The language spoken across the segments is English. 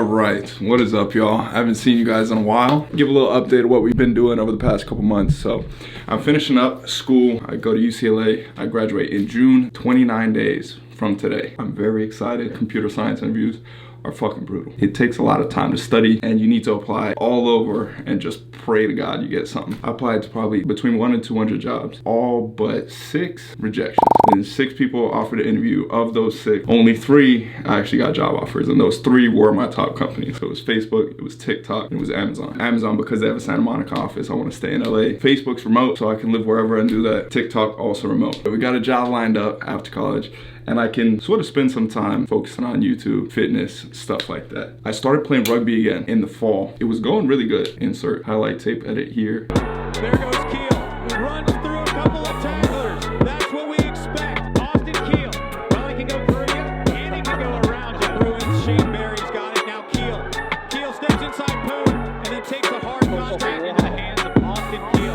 Alright, what is up y'all? I haven't seen you guys in a while. Give a little update of what we've been doing over the past couple months. So I'm finishing up school. I go to UCLA. I graduate in June, 29 days from today. I'm very excited. Computer science interviews are fucking brutal. It takes a lot of time to study and you need to apply all over and just pray to God you get something. I applied to probably between 100 and 200 jobs, all but 6 rejections. And 6 people offered an interview. Of those 6, only 3 I actually got job offers, and those 3 were my top companies. So it was Facebook, it was TikTok, and it was Amazon. Amazon because they have a Santa Monica office, I want to stay in LA. Facebook's remote, so I can live wherever and do that. TikTok also remote. But we got a job lined up after college, and I can sort of spend some time focusing on YouTube, fitness, stuff like that. I started playing rugby again in the fall. It was going really good. Insert highlight tape edit here. There goes Keel. Runs through a couple of tacklers. That's what we expect. Austin Keel. Well, he can go through you, and he can go around you. Bruins. Shane Barry's got it. Now Keel. Keel steps inside Poon, and then takes a hard contact into the hands of Austin Keel.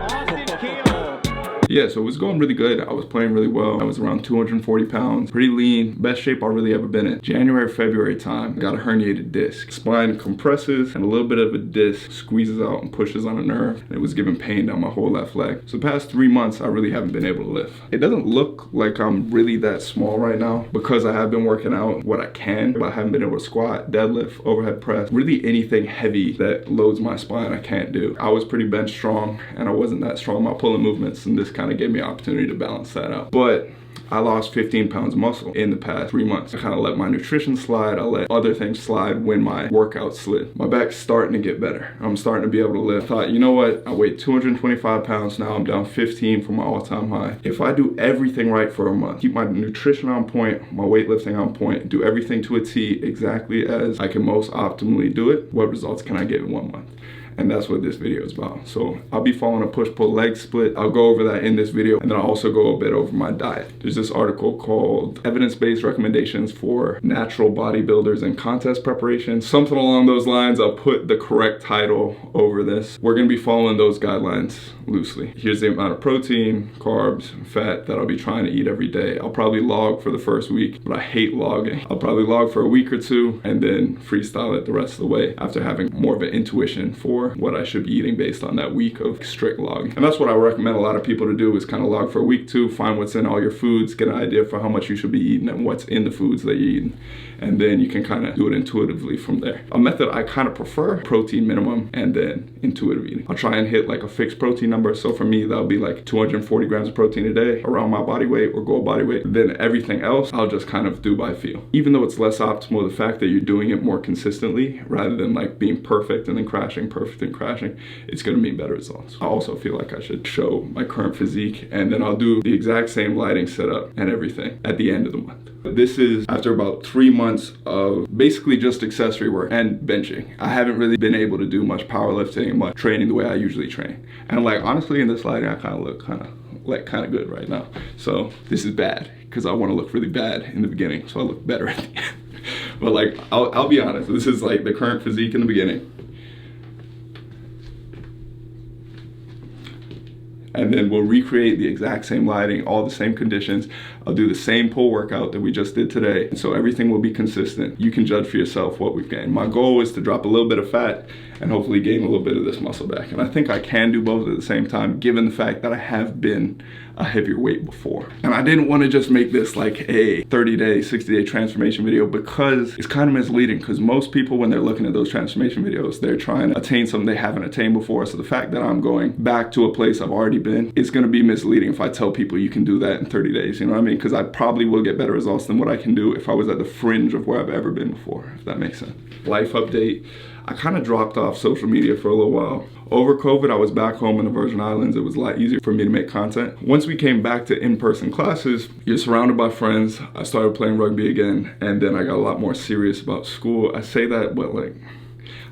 Austin Keel. Yeah, so it was going really good. I was playing really well. I was around 240 pounds, pretty lean, best shape I've really ever been in. January, February time, got a herniated disc. Spine compresses and a little bit of a disc squeezes out and pushes on a nerve. And it was giving pain down my whole left leg. So the past 3 months, I really haven't been able to lift. It doesn't look like I'm really that small right now because I have been working out what I can, but I haven't been able to squat, deadlift, overhead press, really anything heavy that loads my spine I can't do. I was pretty bench strong and I wasn't that strong in my pulling movements, and this kind of gave me an opportunity to balance that out. But I lost 15 pounds of muscle in the past 3 months. I kind of let my nutrition slide. I let other things slide when my workout slid. My back's starting to get better. I'm starting to be able to lift. I thought, you know what? I weighed 225 pounds now. I'm down 15 from my all-time high. If I do everything right for a month, keep my nutrition on point, my weightlifting on point, do everything to a T exactly as I can most optimally do it, what results can I get in 1 month? And that's what this video is about. So I'll be following a push-pull leg split. I'll go over that in this video, and then I'll also go a bit over my diet. There's this article called Evidence-Based Recommendations for Natural Bodybuilders and Contest Preparation. Something along those lines. I'll put the correct title over this. We're gonna be following those guidelines loosely. Here's the amount of protein, carbs, fat that I'll be trying to eat every day. I'll probably log for the first week, but I hate logging. I'll probably log for a week or 2 and then freestyle it the rest of the way after having more of an intuition for what I should be eating based on that week of strict logging. And that's what I recommend a lot of people to do, is kind of log for a week 2, find what's in all your foods, get an idea for how much you should be eating and what's in the foods that you're eating. And then you can kind of do it intuitively from there. A method I kind of prefer, protein minimum and then intuitive eating. I'll try and hit like a fixed protein number. So for me, that'll be like 240 grams of protein a day around my body weight or goal body weight. Then everything else, I'll just kind of do by feel. Even though it's less optimal, the fact that you're doing it more consistently rather than like being perfect and then crashing, perfect and crashing, it's gonna mean better results. I also feel like I should show my current physique, and then I'll do the exact same lighting setup and everything at the end of the month. This is after about 3 months of basically just accessory work and benching. I haven't really been able to do much powerlifting and much training the way I usually train. And like, honestly, in this lighting, I kind of look kind of good right now. So this is bad because I want to look really bad in the beginning, so I look better at the end. But like, I'll be honest, this is like the current physique in the beginning. And then we'll recreate the exact same lighting, all the same conditions. I'll do the same pull workout that we just did today. So everything will be consistent. You can judge for yourself what we've gained. My goal is to drop a little bit of fat and hopefully gain a little bit of this muscle back. And I think I can do both at the same time, given the fact that I have been a heavier weight before. And I didn't want to just make this like a 30-day, 60-day transformation video, because it's kind of misleading, because most people, when they're looking at those transformation videos, they're trying to attain something they haven't attained before. So the fact that I'm going back to a place I've already been, it's going to be misleading if I tell people you can do that in 30 days, you know what I mean? Because I probably will get better results than what I can do if I was at the fringe of where I've ever been before, if that makes sense. Life update. I kind of dropped off social media for a little while. Over COVID, I was back home in the Virgin Islands. It was a lot easier for me to make content. Once we came back to in-person classes, you're surrounded by friends. I started playing rugby again, and then I got a lot more serious about school. I say that, but like,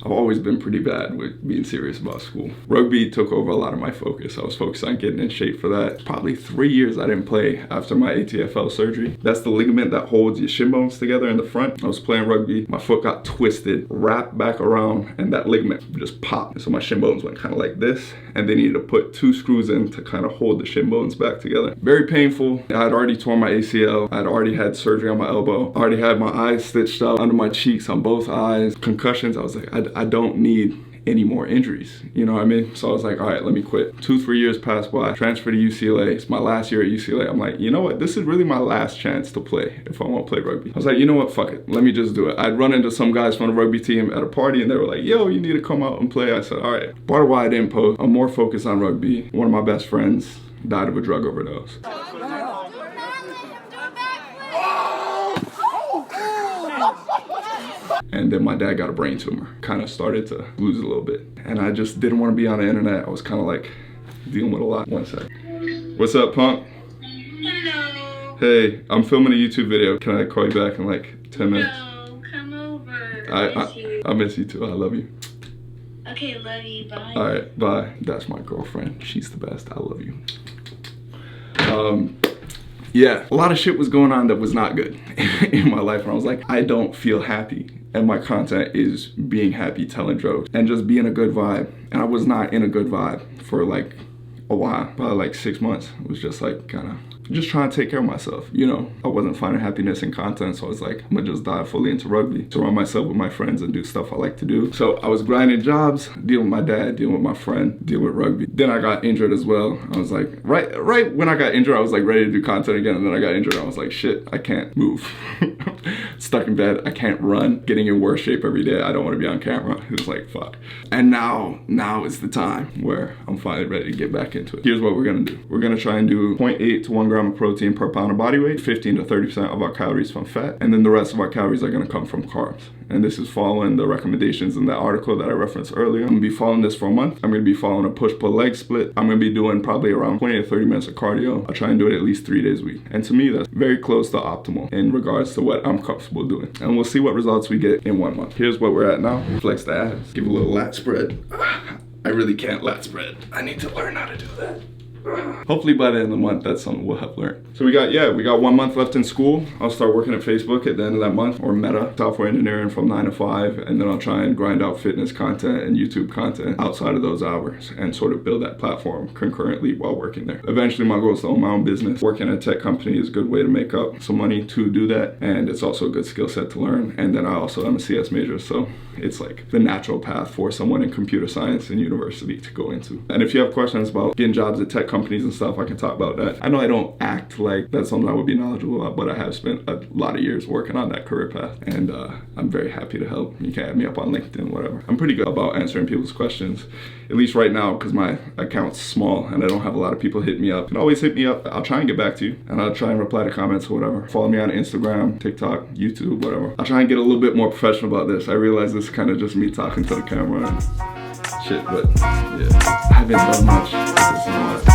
I've always been pretty bad with being serious about school. Rugby took over a lot of my focus. I was focused on getting in shape for that. Probably 3 years I didn't play after my ATFL surgery. That's the ligament that holds your shin bones together in the front. I was playing rugby, my foot got twisted, wrapped back around, and that ligament just popped. So my shin bones went kind of like this, and they needed to put 2 screws in to kind of hold the shin bones back together. Very painful. I had already torn my ACL. I had already had surgery on my elbow. I already had my eyes stitched up under my cheeks on both eyes. Concussions. I was like, I don't need any more injuries, you know what I mean? So I was like, all right, let me quit. 2-3 years passed by, transferred to UCLA. It's my last year at UCLA. I'm like, you know what? This is really my last chance to play if I want to play rugby. I was like, you know what? Fuck it. Let me just do it. I'd run into some guys from the rugby team at a party and they were like, yo, you need to come out and play. I said, all right. Part of why I didn't post, I'm more focused on rugby. One of my best friends died of a drug overdose. And then my dad got a brain tumor. Kind of started to lose a little bit. And I just didn't want to be on the internet. I was kind of like dealing with a lot. One sec. What's up, punk? Hello. Hey, I'm filming a YouTube video. Can I call you back in like 10 minutes? No, come over. I miss you too. I love you. Okay, love you. Bye. All right, bye. That's my girlfriend. She's the best. I love you. Yeah, a lot of shit was going on that was not good in my life. And I was like, I don't feel happy. And my content is being happy, telling jokes, and just being a good vibe. And I was not in a good vibe for like a while, probably like 6 months. It was just like kind of just trying to take care of myself, you know. I wasn't finding happiness in content, so I was like, I'm gonna just dive fully into rugby, surround myself with my friends and do stuff I like to do. So I was grinding jobs, dealing with my dad, dealing with my friend, dealing with rugby. Then I got injured as well. I was like, right when I got injured, I was like ready to do content again, and then I got injured. I was like, shit, I can't move. Stuck in bed, I can't run, getting in worse shape every day. I don't want to be on camera. It was like, fuck. And now is the time where I'm finally ready to get back into it. Here's what we're gonna do. We're gonna try and do 0.8 to 1 gram of protein per pound of body weight, 15 to 30% of our calories from fat, and then the rest of our calories are gonna come from carbs. And this is following the recommendations in that article that I referenced earlier. I'm gonna be following this for a month. I'm gonna be following a push-pull leg split. I'm gonna be doing probably around 20 to 30 minutes of cardio. I'll try and do it at least 3 days a week. And to me, that's very close to optimal in regards to what I'm comfortable doing. And we'll see what results we get in 1 month. Here's what we're at now. Flex the abs. Give a little lat spread. I really can't lat spread. I need to learn how to do that. Hopefully by the end of the month, that's something we'll have learned. So we got 1 month left in school. I'll start working at Facebook at the end of that month, or Meta, software engineering from 9 to 5, and then I'll try and grind out fitness content and YouTube content outside of those hours and sort of build that platform concurrently while working there. Eventually my goal is to own my own business. Working at a tech company is a good way to make up some money to do that, and it's also a good skill set to learn. And then I also am a CS major, so it's like the natural path for someone in computer science in university to go into. And if you have questions about getting jobs at tech companies and stuff, I can talk about that. I know I don't act like that's something I would be knowledgeable about, but I have spent a lot of years working on that career path, and I'm very happy to help. You can add me up on LinkedIn, whatever. I'm pretty good about answering people's questions, at least right now, because my account's small and I don't have a lot of people hit me up. You can always hit me up. I'll try and get back to you, and I'll try and reply to comments or whatever. Follow me on Instagram, TikTok, YouTube, whatever. I'll try and get a little bit more professional about this. I realize this is kind of just me talking to the camera and shit, but yeah, I haven't done much. This is not